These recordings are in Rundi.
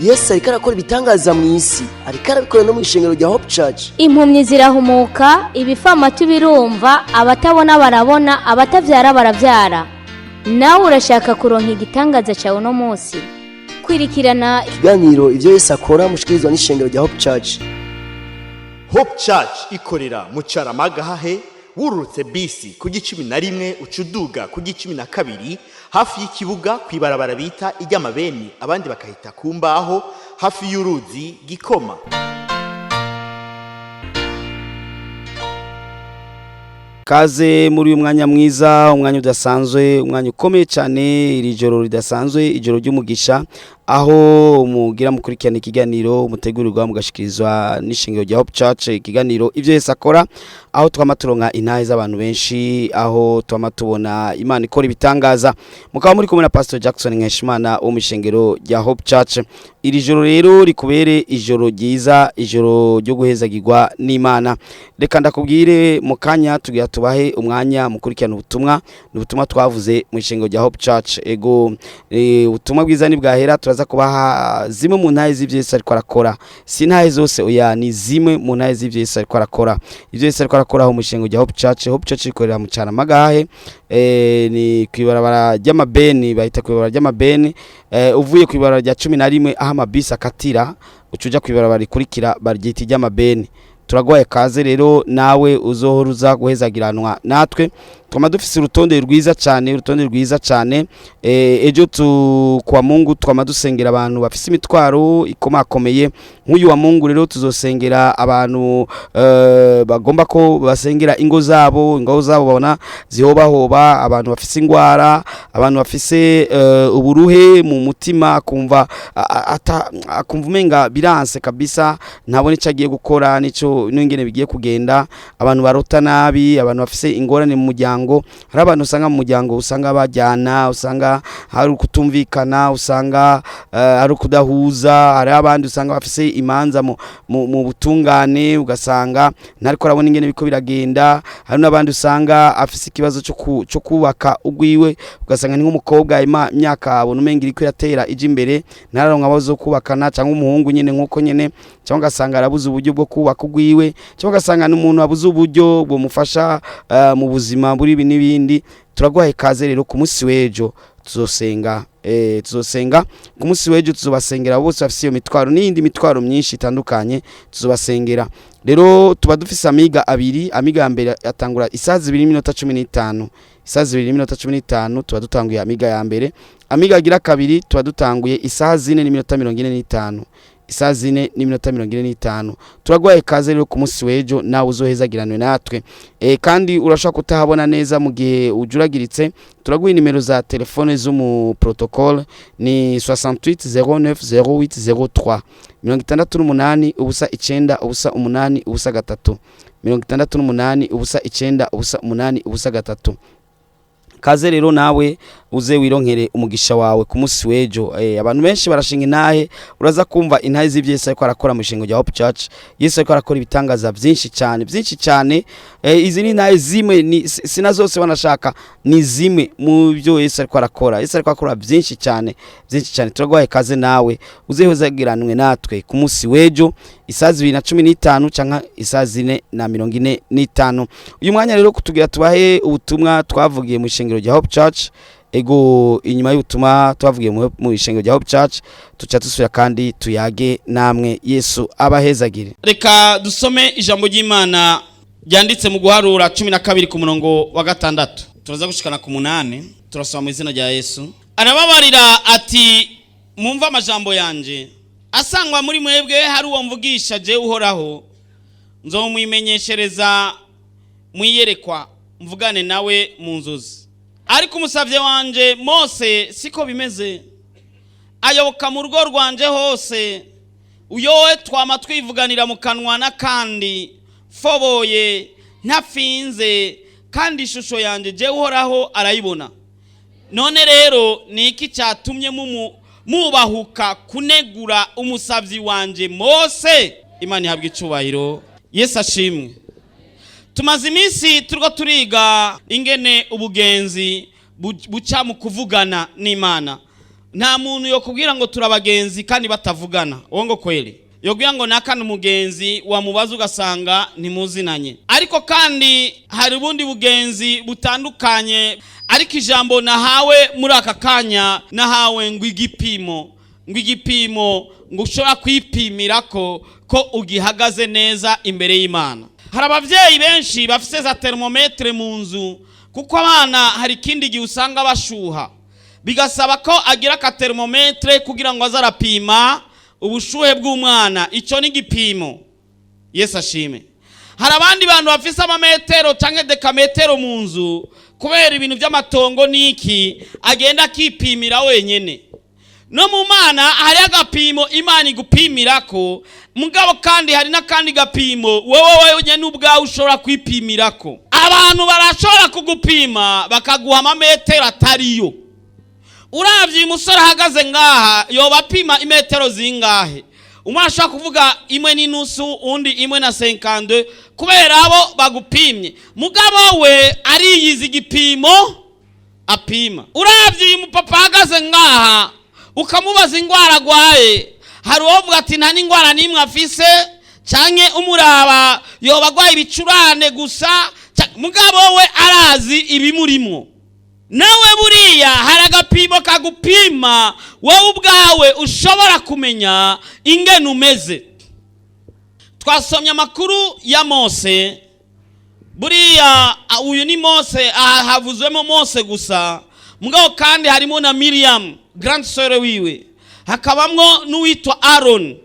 Yesu ariko arakora ibitangaza mu isi, ariko arabikora no mu ishengero rya Hope Church. Impumyi zirahumuka, ibifamatu birumva, abatabona barabona, abatavyara baravyara. Nawe urashaka kuronka igitangaza cyawe no munsi? Kwirikirana ikiganiro ivyo Yesu akora mushikirizwa n'ishengero rya Hope Church. Hope Church ikorera mu Caramagahahe, wururutse bisi ku G11 ucuduga ku G12 hafi y'ikibuga kwibarabara bita iry'amabeni, abandi bakahita kumbaho hafi y'uruzi Gikoma. Kaze muri uyu mwanya mwiza, umwanya udasanzwe, umwanya ukomeye cyane, iri joro ridasanzwe, ijoro ry'umugisha, aho mugira mukurikirana ikiganiro mutegurirwa mugashikirizwa n'ishingiro rya Hope Church, ikiganiro ivyo Yesu akora, aho twamaturonka intahe z'abantu benshi, aho twamatubona Imana ikora ibitangaza. Mukaba muri kumwe na Pasteur Jackson Nkeshimana wo mu ishengero rya Hope Church. Iri joro rero rikubere ijoro ryiza, ijoro ryo guhezagirwa n'Imana. Reka ndakubwire mu kanya tugira tubahe umwanya mukurikirana ubutumwa, n'ubutumwa twavuze mu ishengero rya Hope Church. Ego ubutumwa bwiza ni bwahera, turaza kubaha zimwe mu ntahe z'ivyo Yesu ariko arakora. Si ntahe zose oya, ni zimwe mu ntahe z'ivyo Yesu ariko arakora. Ivyo Yesu ariko arakora mu ishengero rya Hope Church. Hope Church ikorera mu Caramagahahe, ni kwibarabara ry'amabeni, bahita kwibarabara ry'amabeni, uvuye kwibarabara rya 11 aho amabisi akatira, ucuja kwibarabara rikurikira baryita ry'amabeni. Turagwaye kaze rero nawe uzohoruza guhezagiranwa natwe. Twama dufise urutonde rwiza cyane, ejo kwa Mungu twama dusengera abantu bafise imitwaro ikomakomeye. Nk'uyu wa Mungu rero tuzosengera abantu bagomba ko basengera ingo zabo babona zihobahoba, abantu bafise ingwara, abantu bafise uburuhe mu mutima, akumva umenga biranse kabisa, ntabone icagiye gukora nico n'ingene bigiye kugenda. Abantu barota nabi, abantu bafise ingorane mu muryango, hari abantu usanga mu muryango usanga bajyana, usanga hari ukutumvikana, usanga hari kudahuza, hari abandi usanga bafise imanza mu butungane, ugasanga ntariko arabona ingene biko biragenda. Hari n'abandi usanga afise ikibazo cyo kubaka ugwiwe, ugasanga ni nk'umukobwa imyaka abona umenga iriko iratera ije imbere, ntararonka abazo kubakana, cyangwa umuhungu nyene nkuko nyene, cyangwa ugasanga arabuze uburyo bwo kubaka ugwiwe, cyangwa ugasanga n'umuntu abuze uburyo bwo mufasha mu buzima buri n'ibindi. Turagwaye kaze rero ku munsi w'ejo tuzosenga ku munsi w'ejo, tuzobasengera bose bafise iyo mitwaro n'indi mitwaro myinshi itandukanye, tuzobasengera. Rero tuba dufise amiga abiri, amiga ya mbere atangura isaha 2:15, isaha 2:15 tuba dutanguye amiga ya mbere. Amiga agira kabiri tuba dutanguye isaha 4:45, isaha 4:45. Turagwaye kaze rero ku munsi w'ejo nawe uzohezagiranwe natwe. Kandi urashaka kutahabona neza mu gihe ujuragiritse, turaguye nimero za telefone zo mu protocole, ni 68090803 68 ubusa 9 ubusa 8 ubusa 3 68 ubusa 9 ubusa 8 ubusa 3. Kaze rero nawe uze wironkere umugisha wawe ku munsi w'ejo. Abantu benshi barashinga intahe, uraza kumva intahe z'ivyo Yesu ariko arakora mu ishengero rya Hope Church. Yesu ariko arakora ibitangaza byinshi cyane. Izi ni intahe zimwe, sina zose banashaka, ni zimwe mu byo Yesu ariko arakora. Yesu ariko akora byinshi cyane. Turagwaye kaze nawe uzehozagiranwe natwe ku munsi w'ejo, isaha 2:15 canka isaha 4:45. Uyu mwanya rero kutugira tubahe ubutumwa twavugiye mu ishengero rya Hope Church. Ego inyuma y'ubutuma twavugiye mu ishengero rya Hope Church, tuca tusubira kandi tuyage namwe. Yesu abahezagire. Reka dusome ijambo ry'Imana ryanditse mu guharura 12 ku murongo wa 6, turaza gushikana ku 8. Turasoma mu izina rya Yesu. Arababarira ati, mumva amajambo yanje, asangwa muri mwebwe hari uwo mvugisha je uhoraho, nzomwimenyeshereza mwiyerekwa, mvugane nawe mu nzozi. Ariko umusavye wanje Mose siko bimeze, ayoboka mu rugo rwanje hose, uyowe twama twivuganira mu kanwa n'akandi, foboye ntafinze, kandi ishusho yanje je uhoraho arayibona. None rero ni iki cyatumye mubahuka kunegura umusavyi wanje Mose? Imana ihabwe icubahiro. Yesu ashimwe. Tumaze iminsi turiko turiga ingene ubugenzi buca mu kuvugana n'Imana. nta muntu yokubwira ngo turabagenzi kandi batavugana wongo kweli yobwira ngo nakana umugenzi wamubaza ugasanga ntimuzinanye ariko kandi hari ubundi bugenzi butandukanye ariko ijambo nahawe muri aka kanya nahawe ngo igipimo ngo ushobora kwipimira ko ugihagaze neza imbere y'Imana. Hari abavyeyi benshi bafise za thermometre mu nzu kuko abana hari kindi gihe usanga bashuha bigasaba ko agira ka thermometre kugira ngo azarapima ubushuhe bw'umwana. Ico ni gipimo. Yesu ashime. Hari abandi bantu bafise amametero canke dekametero mu nzu kubera ibintu by'amatongo niki agenda akipimira wenyene. No mu mana hari agapimo Imana igupimirako mugabo kandi hari nakandi gapimo wewe nyene ubwawe ushobora kwipimirako. Abantu barashobora kugupima bakaguha amametero atariyo. Uravye umusore ahagaze ngaha yobapima imetero zingahe? Umwana ashaka kuvuga imwe n'inusu undi imwe na 52 kubera abo bagupimye. Mugabo we ariyizi igipimo apima. Uravye umupapa ahagaze ngaha ukamubaza ingwara gwaye hari uvuga ati nta n'ingwara nimwe afise canke umuraba yoba gwaye ibicurane gusa mugabo we arazi ibimurimo. Nawe buriya hari agapimo kagupima wowe ubwawe ushobora kumenya ingene umeze. Twasomye amakuru ya Mose. Buriya uyu ni Mose havuzwemo Mose gusa mugabo kandi harimo na Miriam grand sœur wiwe hakabamwo n'uwitwa Aaron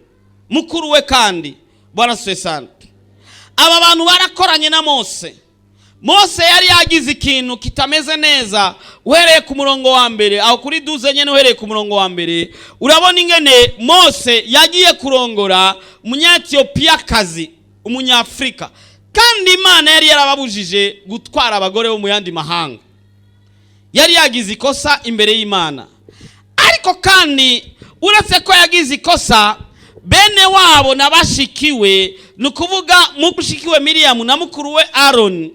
mukuru we kandi Bwana Sesana. Aba bantu barakoranye na Mose. Mose yari yagize ikintu kitameze neza uhereye ku murongo wa mbere aho kuri 12 nyene uhereye ku murongo wa mbere urabona ingene Mose yagiye kurongora umunyethiopia kazi umunyafrika kandi Imana yari yarababujije gutwara abagore bo mu yandi mahanga. Yari yagize ikosa imbere y'Imana ariko kandi uretse ko yagize ikosa bene wabo nabashikiwe nukuvuga mushikiwe Miriam na mukuru we Aaron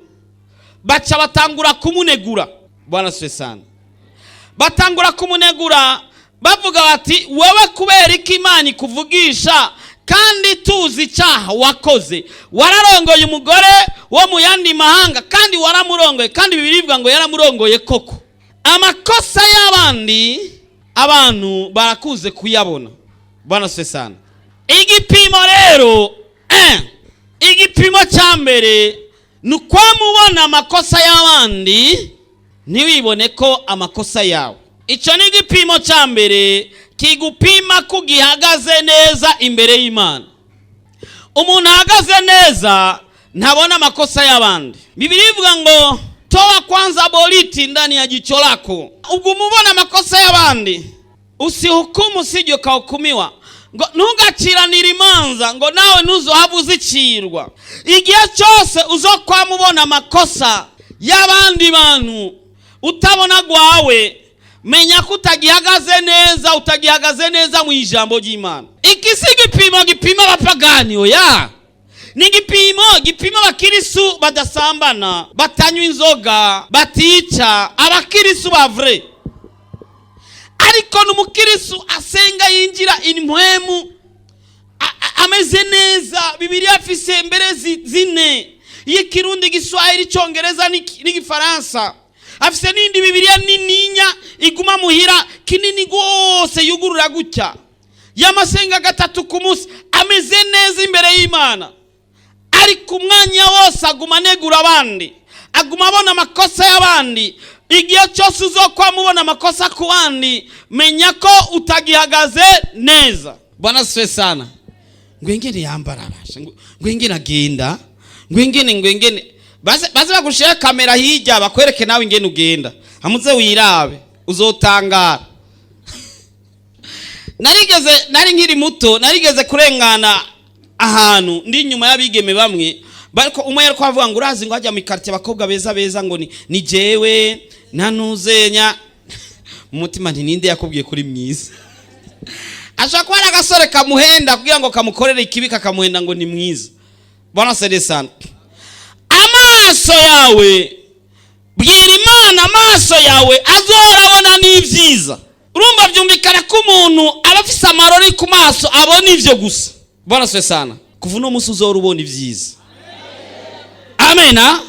baca batangura kumunegura. Bwana Sesana batangura kumunegura bavuga bati wewe kubera iki Imana ikuvugisha kandi tuzi icyaha wakoze wararongoye umugore wo mu yandi mahanga kandi waramurongoye kandi bibiribwa ngo yaramurongoye koko. Amakosa y'abandi abantu barakuze kuyabona. Bwana Sesana igipimo rero igipimo cyambere nuko mubona amakosa y'abandi ntiwibone ko amakosa yawe. Ico ni igipimo cyambere kigupima kugihagaze neza imbere y'Imana. Umuntu ahagaze neza ntabona amakosa y'abandi. Biblia ivuga ngo toa kwanza boliti ndani ya jicho lako. Ubwo umubona amakosa y'abandi usihukumu usije kahukumiwa. Ngo ntugaciranira imanza ngo nawe ntuzohavuze icirwa. Igihe cyose uzokwamubona amakosa y'abandi bantu utabona gwawe menya ko utagihagaze neza mu ijambo ry'Imana. Ikisi gipima abapagani oya. Ni gipima abakirisu badasambana batanywa inzoga batica abakirisu bavre. Ariko n'umukirisu asenga yinjira impwemu ameze neza. Biblia afise mbere zine y'ikirundi giswahili cyongereza n'igifaransa. Afise n'indi Biblia nininya iguma muhira kinini gose yugurura gutya yamasenga gatatu ku munsi ameze neza imbere y'Imana. Ariko umwanya wose aguma negura abandi aguma abona amakosa y'abandi. Igihe cyose uzokwamubona amakosa ku bandi menya ko utagihagaze neza. Bwana Sesana ngwengene yambara abasha ngwengene agenda ngwengene baze bagushira kamera hirya bakwereke nawe ingene ugenda hamuze wirabe uzotangara. Nari nkiri muto narigeze kurengana ahantu ndi nyuma y'abigeme bamwe bariko umwe yariko avuga ngo urazi ngo hajya mu quartier abakobwa beza ngo ni jewe nanuzenya umutima nti ninde yakubwiye kuri mwiza. Ashaka kwa agasore kamuhenda kugira ngo kamukorere ikibi kakamuhenda ngo ni mwiza. Bwana Sesana amaso yawe bwira Imana amaso yawe azorabona n'ivyiza. urumva byumvikana ko umuntu aba afise amarori ku maso abona ivyo gusa. Bwana swe sana. Kuva uno musi uzora ubona ivyiza. Amena.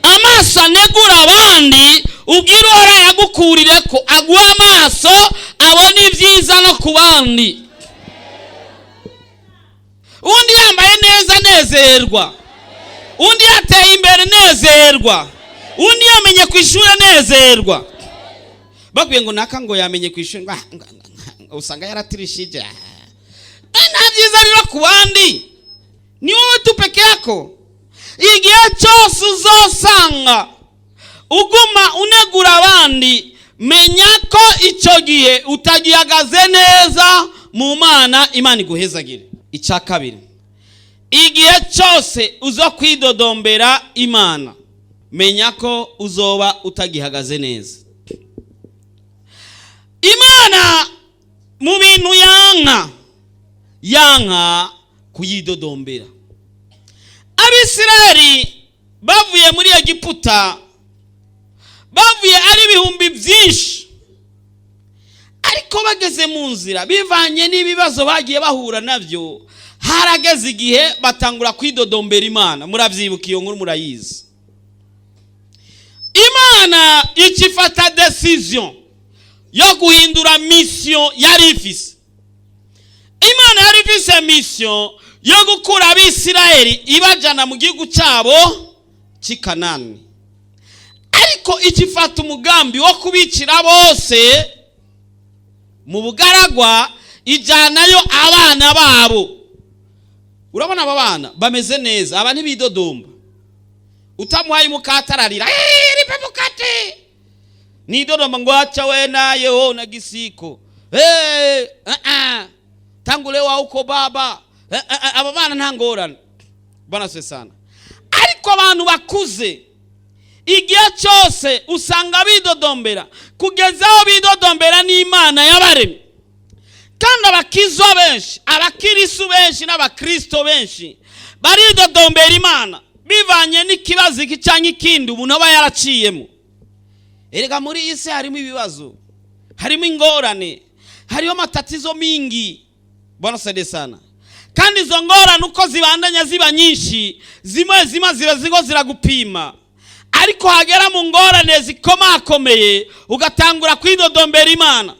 Amaso anegura abandi ubwira uhora yagukurire ko aguha amaso abona ivyiza no ku bandi. Undi yambaye neza nezerwa. Undi yateye imbere nezerwa. Undi yamenye kwishura nezerwa. Bakwiye ngo naka ngo yamenye kwishura usanga yaratirishije. Nta byiza rero ku bandi. Ni wowe tu peke yako. Igihe cyose uzosanga uguma unegura abandi, menya ko icyo gihe utagihagaze neza mu Mana, Imana iguhezagire. Icya kabiri, igihe cyose uzo kwidodombera Imana, menya ko uzoba utagihagaze neza. Imana mu bintu yanka kuyidodombera. Abisirayeli bavuye muri Egiputa, bavuye ari ibihumbi byinshi, ariko bageze mu nzira bivanye n'ibibazo bagiye bahura navyo, harageze igihe batangura kwidodombera Imana. Muravyibuka iyo nkuru murayizi. Imana ikifata decision yo guhindura mission yari ifise. Imana yari ifise mission yo gukura Abisirayeli ibajana mu gihugu cyabo cy'Ikanani, ariko ikifata umugambi wo kubicira bose mu bugaragwa, ijanayo abana babo. Urabona aba bana bameze neza, aba ntibidodomba. Utamuhaye mukatararira ripe mukate nidodomba ngo acha we naye ho na gisiko tangule wa uko baba. Aba bana ntangorana. Bwana se sana. Ariko abantu bakuze igihe cyose usanga bidodombera, kugezaho bidodombera n'Imana yabaremye. Kandi abakizwa benshi, abakirisu benshi n'abakristo benshi baridodombera Imana bivanye n'ikibazo iki cyangwa ikindi umuntu aba yaraciyemo. Erega muri iyi si harimo ibibazo, harimo ingorane, hariho matatizo mingi. Bwana se sana. Kandi izo ngorane uko zibandanya ziba nyinshi, zimwe ziba ziragupima. Ariko hagera mu ngorane zikomakomeye ugatangura kwidodombera Imana,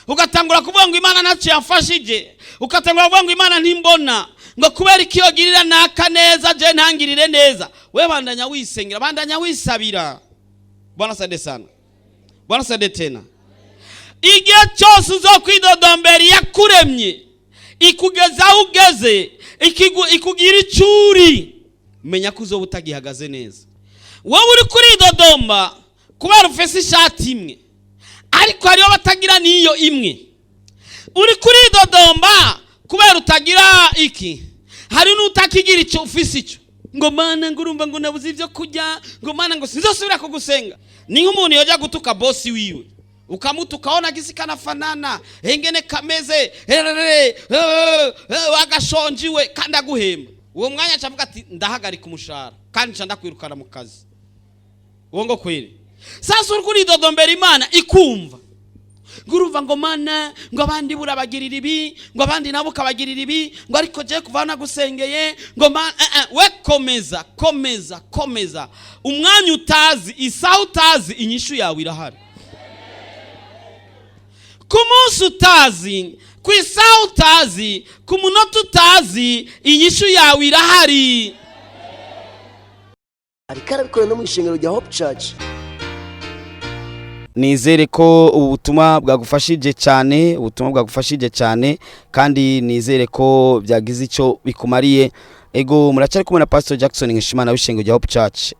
ugatangura kuvuga ngo Imana ntacyo yamfashije, ugatangura kuvuga ngo Imana ntimbona, ngo kubera iki yogirira naka neza je ntangirire neza. We bandanya wisengera, bandanya wisabira. Bwana sade sana. Bwana sade tena. Igihe cyose uzo kwidodombera yakuremye, ikugeza ugeze, ikugira icuri, menya ko uzo butagihagaze neza. Wowe uri kuridodomba kubera ufese ishati imwe, ariko hariho batagira niyo imwe. Uri kuridodomba kubera utagira iki, hari n'utakigira icyo ufise icyo. Ngo Mana ngurumva ngo nabuze ivyo kujya, ngo Mana ngo sinzosubira kugusenga. Ni nk'umuntu yoja gutuka bosi wiwe, ukamutuka ona gisikana fanana engene kameze wagashonjiwe kandi aguhemba. Uwo mwanya acavuga ati ndahagarika umushara kandi nca ndakwirukana mu kazi. Uwo ngo kwere. Sasa uri kuridodombera Imana ikumva. Ngurumva ngo Mana ngo abandi burabagirira ibi, ngo abandi nabo kabagirira ibi, ngo ariko je kuvana gusengeye, ngo we komeza. Umwanya utazi, isaha utazi, inyishu yawe irahari. Ku munsi utazi, ku isaha utazi, ku munota utazi, inyishu yawe irahari. ariko arabikora no mu ishengero rya Hope Church. Nizere ko ubutumwa bwagufashije cyane, kandi nizere ko byagize icyo bikumariye. Ego muracari kumwe na Pastor Jackson Nkeshimana w'ishengero rya Hope Church.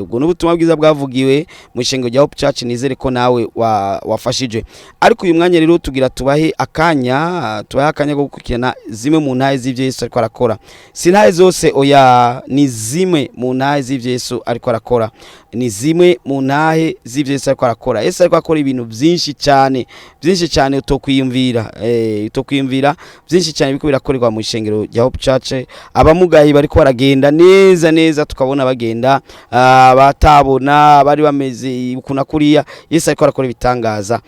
Ubwo n'ubutumwa bwiza bwavugiwe mu ishengero rya Hope Church, nizere ko nawe wafashije. Ariko uyu mwanya rero tugira tubahe akanya ko gukurikirana zimwe mu ntahe z'ivyo Yesu ariko arakora. Sintahe zose oya, ni zimwe mu ntahe z'ivyo Yesu ariko arakora. Ni zimwe mu ntahe z'ivyo Yesu ariko arakora. Yesu ariko akora ibintu byinshi cyane utokwiyumvira byinshi cyane biko birakorerwa mu ishengero rya Hope Church. Abamuga abasigaye bariko baragenda neza tukabona bagenda batabona bari bameze ukuna kuriya. Yesu ariko arakora ibitangaza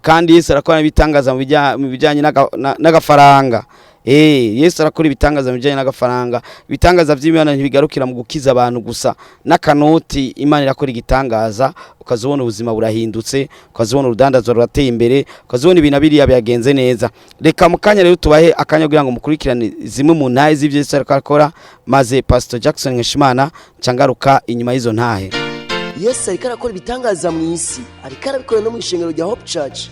kandi Yesu arakora ibitangaza mu bijanye n'agafaranga. Yesu arakora ibitangaza mu bijanye n'agafaranga. Ibitangaza vy'Imana ntibigarukira mu gukiza abantu gusa, n'akanoti Imana irakora igitangaza, ukazobona ubuzima burahindutse, ukazobona urudandazo rurateye imbere, ukazobona ibintu biriya byagenze neza. Reka mukanya rero tubahe akanya kugira ngo mukurikirane zimwe mu ntahe z'ivyo Yesu ariko arakora, maze Pastor Jackson Nkeshimana cangaruka inyuma y'izo ntahe. Yesu ariko arakora ibitangaza mu isi, ariko arabikora no mu ishengero rya Hope Church.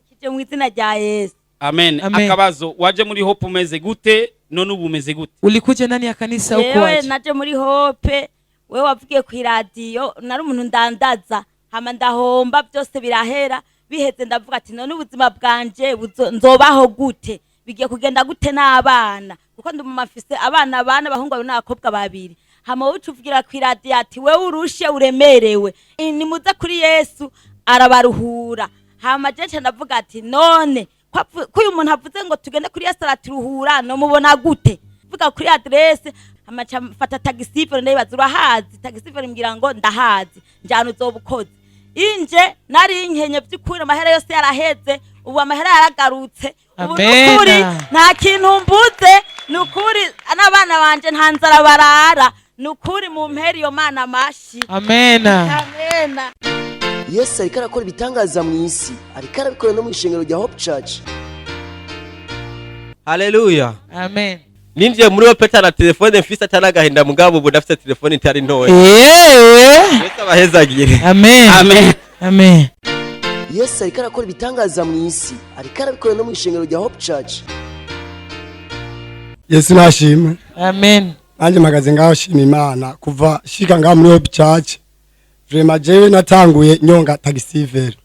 Kije mu izina rya Yesu. Amen. Akabazo, waje muri Hope umeze gute none ubu umeze gute? Ulikuja ndani ya kanisa uko waje? Yewe naje muri Hope, wewe wavugiye ku radio, nari umuntu ndandaza, hama ndahomba byose birahera, biheze ndavuga ati none ubuzima bwanje nzobaho gute? Bigiye kugenda gute n'abana? Kuko ndi mu mafise abana bahungu n'abakobwa babiri. Hama ucuvugira ku radio ati wewe urushe uremerewe. Nimuze kuri Yesu arabaruhura. Hama jeje ndavuga ati none ko uyu muntu avuze ngo tugende kuri Yesu araturuhura no mubona gute? Vuga kuri adresse amacha fata tagisifero ndayibaza urahazi, tagisifero mbwira ngo ndahazi njyana uzobukoze. Inje nari inkenye by'ukuri amahera yose yaraheze, ubu amahera yaragarutse. Ukuri nta kintu mbuze, nukuri n'abana banje nta nzara barara, nukuri mu mperi yo mana mashi. Amena. Amena. Yesu ariko arakora ibitangaza mu isi, ariko arabikora no mu ishengero rya Hope Church. Haleluya. Amen. Ninje muri Hope na telefone mfise atanagahinda mugabo ubu ndafite telefone itari ntoya. Yesu abahezagire. Amen. Amen. Amen. Yesu ariko arakora ibitangaza mu isi, ariko arabikora no mu ishengero rya Hope Church. Yesu nashimwe. Amen. Anje magaze ngaho shima Imana kuva shika ngaho muri Hope Church. Vrema jewe natanguye nyonga tagisivero.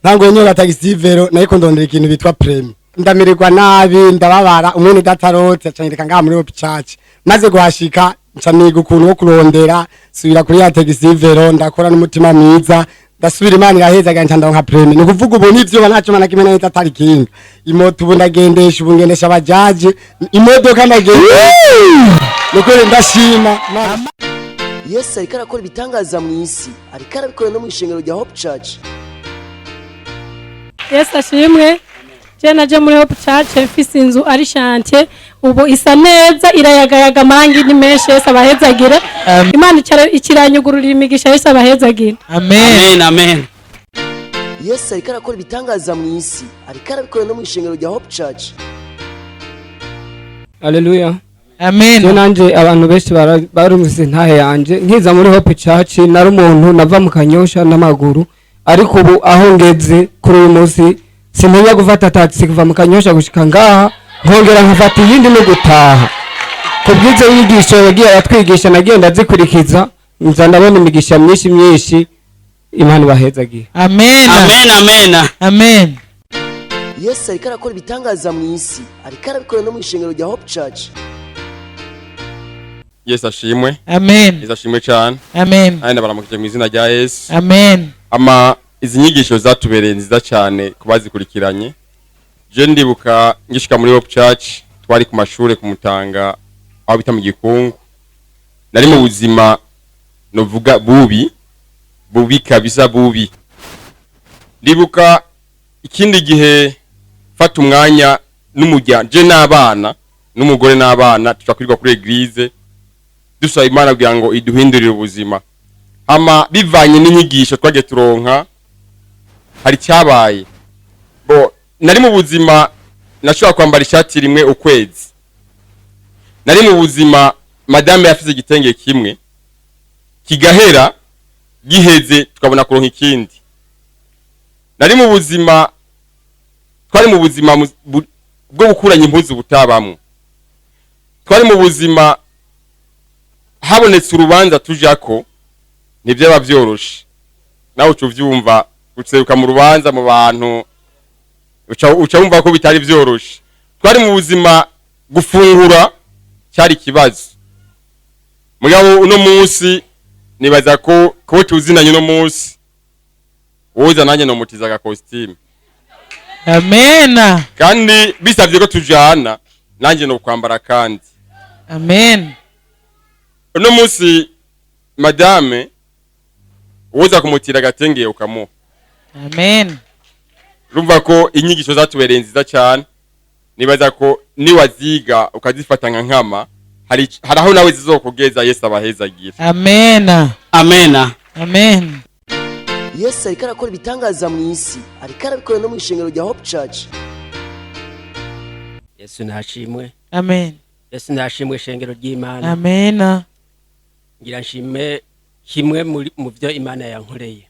Ntanguye nyonga tagisivero nayiko ndondera ikintu bitwa premi. Ndamirigwa nabi, ndababara umuntu datarote acanyereka ngaho muri Hope Church. Maze guhashika ncaniga ukuntu wo kurondera, subira kuri ya tagisivero, ndakora n'umutima mwiza, ndasubira Imana iraheza ganje ndonka premi. Ni kuvuga ubu nivyo banacho mana kimena n'itatari kinga. Imoto ubu ndagendesha ubu ngendesha abajaji, imodoka ndagendesha. Nukuri ndashima. Yesu ariko arakora ibitangaza mu isi, ariko arabikora no mu ishengero rya Hope Church. Yesu ashimwe. Je naje muri Hope Church mfise inzu ari chantier, ubu isa neza irayagayaga amangi ni menshi. Yesu abahezagira. Imana ikiranyugururira imigisha. Yesu abahezagira. Amen. Amen. Yesu ariko arakora ibitangaza mu isi, ariko arabikora no mu ishengero rya Hope Church. Haleluya. Amen. Je nanje abantu benshi barumvise ntahe yanje nkiza muri Hope Church, nari umuntu nava mu Kanyosha n'amaguru, ariko ubu aho ngeze kuri uyu munsi simenya gufata taxi kuva mu Kanyosha gushika ngaha, nkongera nkafata iyindi no gutaha. Kubwize yigisho yagiye aratwigisha nagenda zikurikiza, nza ndabona imigisha myinshi Imana bahezagiye. Amen. Amen. Amen. Amen. Yesu ariko arakora ibitangaza mu isi, ariko arabikora no mu ishengero rya Hope Church. Yesu ashimwe. Amen. Yesu ashimwe cyane. Amen. Andi baramukije mu izina rya Yesu. Amen. Izi nyigisho zatubereye nziza cyane kubazikurikiranye. Je ndibuka ngishika muri Hope Church, twari ku mashure kumutanga aho bita mu Gikungu. Nari mu buzima novuga bubi kabisa bubi. Ndibuka ikindi gihe fata umwanya n'umujya je n'abana n'umugore n'abana tucakwirwa kuri eglise dusaba Imana kugira ngo iduhindurire ubuzima. Hama bivanye n'inyigisho twagiye turonka hari cyabaye. Nari mu buzima nashobora kwambara ishati rimwe ukwezi. Nari mu buzima madame yafize igitenge kimwe kigahera giheze tukabona kuronka ikindi. Nari mu buzima twari mu buzima bwo gukuranya impuzu butabamwe. Twari mu buzima habonetse urubanza tujako ntibyaba byoroshe. Nawe ucuvyumva uceruka mu rubanza mu bantu uca wumva ko bitari byoroshe. Twari mu buzima gufungura cyari kibazo. Mugabo uno munsi nibaza ko tuzinanye uno munsi woza nanjye no mutiza ga costume. Amen. Kandi bisabye ko tujana nanjye no kwambara kandi Amen. uno munsi madame uza kumutira agatenge ukamuha. Amen. Rumva ko inyigisho zatubereye nziza cyane, nibaza ko niwaziga ukazifata nka nkama haraho nawe zizokugeza. Yesu abahezagira. Amen. Amen. Amen. Yesu ariko arakora ibitangaza mu isi, ariko arabikora no mu ishengero rya Hope Church. Yesu nashimwe. Amen. Yesu nashimwe shengero ry'Imana. Amen. Ngira nshime kimwe mu byo Imana yankoreye.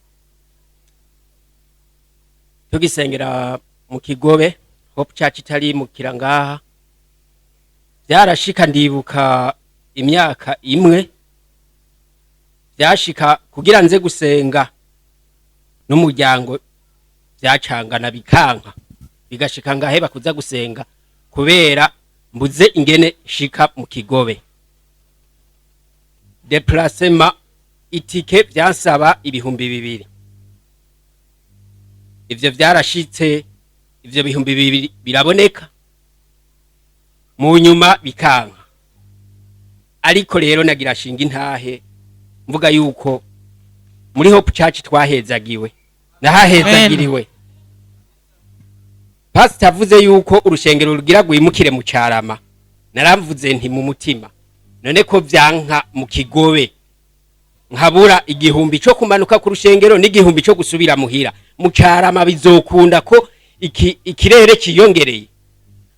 Tugisengera mu Kigobe, Hope Church itari mu Kirangaha. Byarashika ndibuka imyaka imwe. Byashika kugira nze gusenga n'umuryango byacangana bikanka. Bigashika ngaheba kuza gusenga kubera mbuze ingene shika mu Kigobe. Déplacement itike byansaba ibihumbi 2. Ivyo byarashitse, ivyo bihumbi 2 biraboneka mu nyuma bikanka. Ariko rero nagira shinga intahe mvuga yuko muri Hope Church twahezagiwe, nahahezagiriwe. Pastor avuze yuko urushengero rugira gwimukire mu Carama, naramvuze nti mu mutima none ko vyanka mu Kigobe nkabura igihumbi cyo kumanuka ku rushengero n'igihumbi cyo gusubira muhira. Mu Carama bizokunda ko ikirere kiyongereye.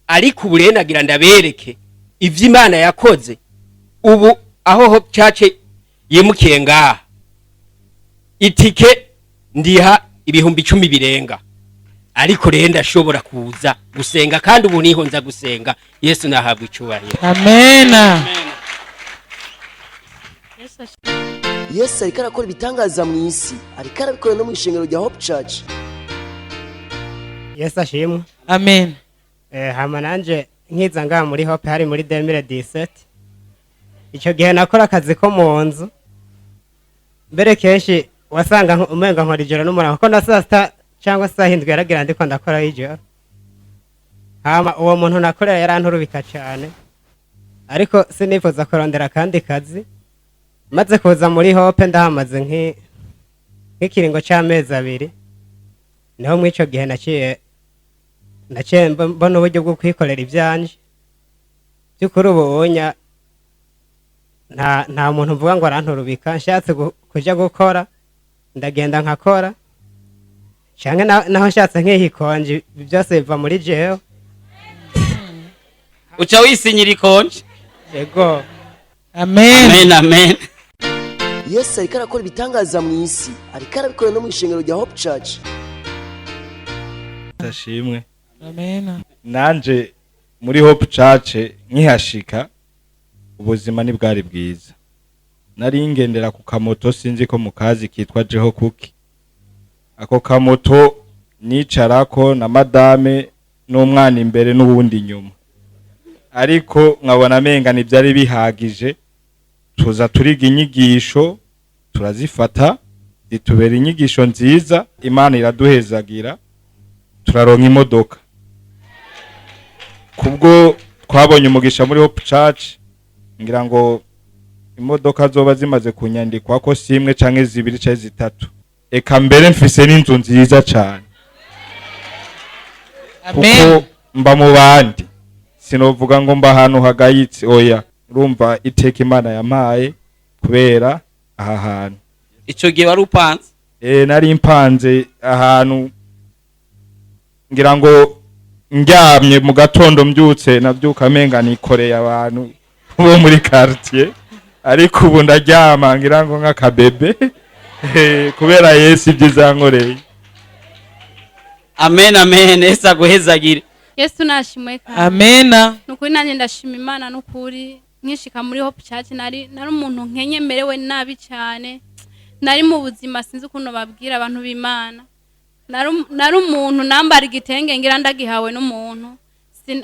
Ariko ubu nagira ndabereke ivyo Imana yakoze. Ubu aho Hope Church yimukiye ngaha itike ndiha ibihumbi 10 birenga. Ariko rero ndashobora kuza gusenga kandi ubu niho nza gusenga. Yesu nahabwa icubahiro. Amen. Yesu ariko arakora ibitangaza mu isi, ariko arabikora no mu ishengero rya Hope Church. Yesu ashimwe. Amen. Hama nanje nkiza ngaha muri Hope hari muri 2017. Icyo gihe nakora akazi ko mu nzu. Mbere kenshi wasanga umenga nkora ijoro n'umurango ko na saa sita cyangwa saa 7 yaragira ndiko ndakora ijoro. Hama uwo muntu nakorera yaranturubika cyane. Ariko sinifuza kurondera kandi kazi. Maze kuza muri Hope ndahamaze nk'ikiringo cy'amezi 2. Niho mwico gihe naciye mbona uburyo bwo kwikorera ibyanje. Byukuri ubunya nta muntu mvuga ngo aranturubika. Nshatse kuja gukora ndagenda nkakora. Canke naho nshatse nk'ihikonje byose biva muri jewe. Uca wisinyira ikonje. Yego. Amen. Amen. Amen. Yesu ariko arakora ibitangaza mu isi, ariko arabikora no mu ishengero rya Hope Church. Tashimwe. Amen. Nanje muri Hope Church nkihashika ubuzima ni bwari bwiza. Nari ngendera ku kamoto sinzi ko mukazi kitwa Jeho Kuki. Ako kamoto nicarako na madame n'umwana imbere n'uwundi nyuma. Ariko nkabona menga ni byari bihagije. Tuza turiga inyigisho turazifata zitubera inyigisho nziza. Imana iraduhezagira turaronka imodoka. Kubwo twabonye umugisha muri Hope Church ngira ngo imodoka zoba zimaze kunyandikwa ko simwe canke 2 canke 3. Eka mbere mfise n'inzu nziza cyane. Amen. Kuko mba mu bandi sinovuga ngo mba ahantu hagayitse. Oya, urumva iteka Imana yampaye kubera aha hantu. Ico gihe wari upanze? Nari impanze ahantu ngira ngo ndyamye mu gatondo mbyutse nabyuka menga nikoreye abantu bo muri quartier. Ariko ubu ndaryama ngira ngo nk'akabebe kubera Yesu ibyizankoreye. Amen. Amen. Yesu aguhezagire. Yesu nashimwe kandi. Amen. Nukuri nanje ndashima Imana nukuri nkishika muri Hope Church nari umuntu nkenye merewe nabi cyane. Nari mu buzima sinzi ukuntu babwira abantu b'Imana. Nari umuntu nambara igitenge ngira ndagihawe n'umuntu.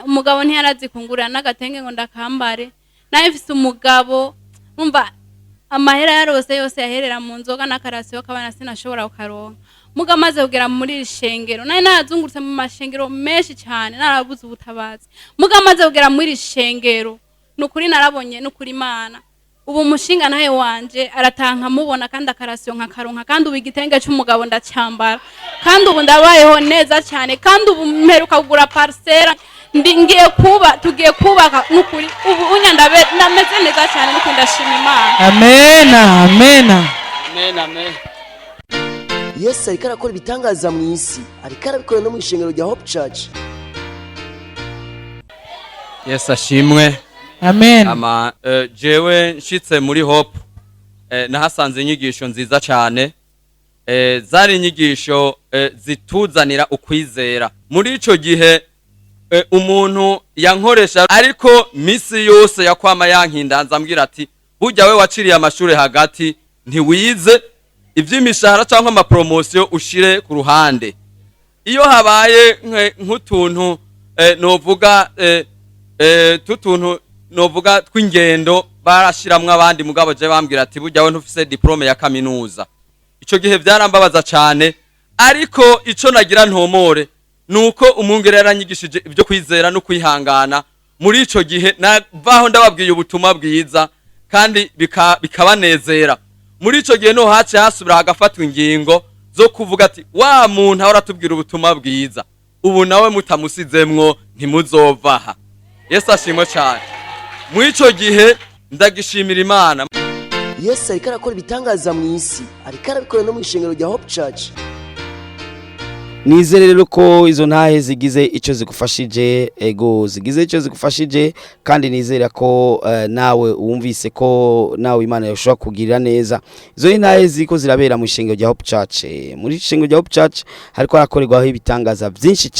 Umugabo ntiyarazi kungurira n'agatenge ngo ndakambare. Naye mfise umugabo umva amahera yarose yose yaherera mu nzoga n'akarasiyo kabana sinashobora kukaronka. Muga maze kugera muri ishengero naye narazungurutse mu mashengero menshi cyane narabuze ubutabazi. Muga maze kugera muri ishengero nukuri narabonye nukuri Imana ubu umushinga nawe wanje aratanka mubona kandi akarasiyo nkakaronka kandi ubu igitenge cy'umugabo ndacyambara kandi ubu ndabayeho neza cyane kandi ubu mperuka kugura parcelle tugiye kubaka nukuri ubu unyandabe nameze neza cyane nuko ndashima Imana. Amen, amen. Amen, amen. Yesu ariko arakora ibitangaza mu isi, ariko arabikora no mu ishengero rya Hope Church. Yesu ashimwe. Amen. Jewe nshitse muri Hope nahasanze inyigisho nziza cyane. Zari inyigisho zituzanira ukwizera. Muri ico gihe umuntu yankoresha ariko misi yose yakwama yankindanza ambwira ati burya we waciriye amashuri hagati ntiwize ivy'imishahara cyangwa ama promotion ushire ku ruhande. Iyo habaye nk'utuntu novuga tw'ingendo barashiramwe abandi mugabo je bambwira ati burya we ntufise diplome ya kaminuza. Ico gihe byarambabaza cyane ariko ico nagira ntomore nuko umwungere yaranyigishije ibyo kwizera no kwihangana muri ico gihe navaho ndababwiye ubutumwa bwiza kandi bikabanezera. Muri ico gihe no hace hasubira hagafatwa ingingo zo kuvuga ati wa muntu ahora tubwira ubutumwa bwiza ubu nawe mutamusizemwo ntimuzovaha. Yesu ashimwe cyane. Muri ico gihe ndagishimira Imana. Yesu ariko arakora ibitangaza mu isi, ariko arabikora no mu ishengero rya Hope Church. Nizere rero ko izo ntahe zigize icyo zigufashije, ego zigize icyo zigufashije, kandi nizera ko nawe wumvise ko nawe Imana yoshobora kugirira neza. Izo ntahe ziko zirabera mu ishengero rya Hope Church. Muri ishengero rya Hope Church hariko harakorerwaho ibitangaza byinshi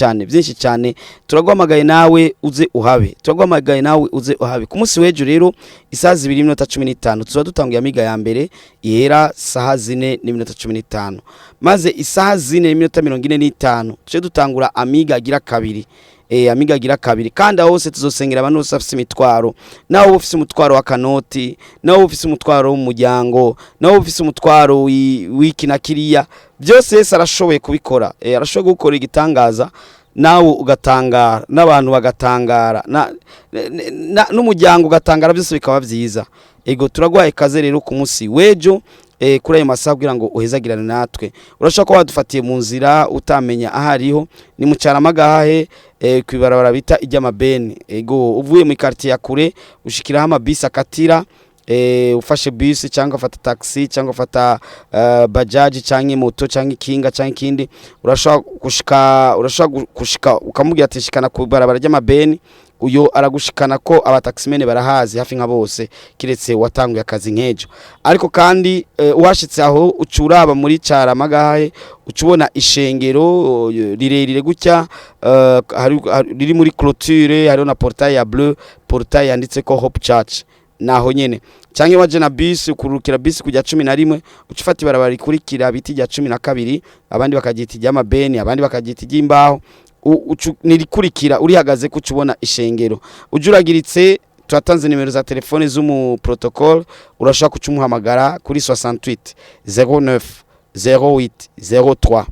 cyane. Turagwamagaye nawe uze uhabe. Ku munsi w'ejo rero isaha 2:15 tuza dutanguye amiga ya mbere ihera saha 4:15. Maze isaha 4:45 tuje dutangura amiga agira kabiri kandi hose tuzosengera abantu bose bafite imitwaro. Nawe ufite umutwaro wa kanoti, nawe ufite umutwaro w'umuryango, nawe ufite umutwaro w'iki na kiriya, byose Yesu arashoboye kubikora. Arashoboye gukora igitangaza nawe ugatangara, n'abantu bagatangara, n'umuryango ugatangara, byose bikaba byiza. Ego turagwaye kaze rero ku munsi w'ejo kuri ayo masaha kugira ngo uhezagirane natwe. Urashaka ko wadufatiye mu nzira utamenya ahariho ni mu Cyaramagahe kwibarabara bita ijyamabeni. Ego uvuye mu quartier ya kure ushikiraho amabisi akatira, ufashe bus cyangwa ufata taxi cyangwa ufata bajaji cyangwa moto cyangwa ikinga cyangwa ikindi, urashaka gushika ukamubwira ati shikana ku barabara ry'amabeni. Uyo aragushikana ko abataximene barahazi hafi nka bose kiretse watanguye akazi nkejo. Ariko kandi washitse aho ucuraba muri Cyaramagahe ucubona ishengero rirerire gutya riri muri clôture, hariho na portail ya bleu, portail yanditse ko Hope Church. Naho nyene canke waje na bisi ukurukira bisi kujya 11 ucifata ibarabara rikurikira biti rya 12, abandi bakagita ijyamabeni, abandi bakagita ijimbaho, nirikurikira urihagaze kucubona ishengero. Ujuragiritse twatanze nimero za telefone z'umu protocol, urashaka kucumuhamagara kuri 68 09 08 03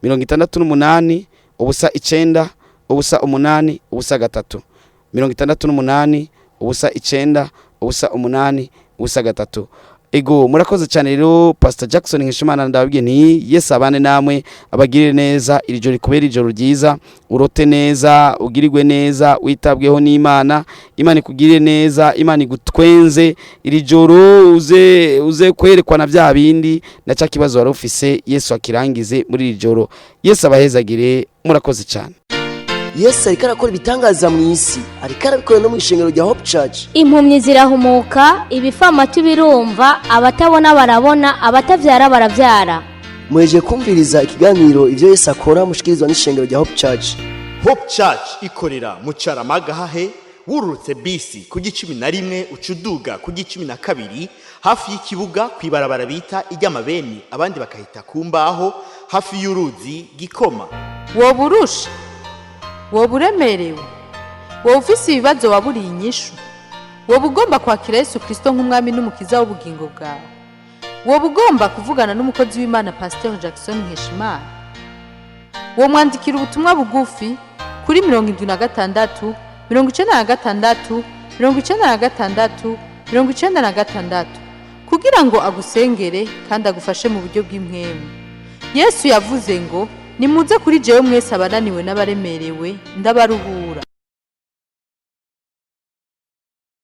68 ubusa 9 ubusa 8 ubusa 3 68 ubusa 9 ubusa 8 ubusa 3. Ego murakoze cyane rero Pastor Jackson Nkeshimana, ndababwiye nti Yesu abane namwe, abagirire neza, iri joro kubera ijoro ryiza, urote neza, ugirirwe neza, witabweho n'Imana, Imana ikugirire neza, Imana igutwenze iri joro, uze kwerekwa na bya bindi na cya kibazo wari ufise Yesu akirangize muri iri joro. Yesu abahezagire, murakoze cyane. Yesu ariko arakora ibitangaza mu isi, ariko arabikora no mu ishengero rya Hope Church. Impumyi zirahumuka, ibifamatu birumva, abatabona barabona, abatavyara baravyara. Mweje kumviriza ikiganiro ivyo Yesu akora mushikirizwa n'ishengero rya Hope Church. Hope Church ikorera mu Cyaramagahe wururutse bisi ku 11 ucuduga ku 12 hafi y'ikibuga kwibarabara bita ijyamabeni, abandi bakahita kumbaho hafi y'uruzi Gikoma. Woburusha, woburemerewe, wowe ufise ibibazo waburiye inyishu, wowe ugomba kwakira Yesu Kristo nk'umwami n'umukiza w'ubugingo bwawe, wowe ugomba kuvugana n'umukozi w'Imana Pasteur Jackson Nkeshimana, wowe mwandikira ubutumwa bugufi kuri 76 96 96 96 kugira ngo agusengere kandi agufashe mu buryo bw'impwemu. Yesu yavuze ngo nimuze kuri jewe mwese abananiwe n'abaremerewe ndabaruhura.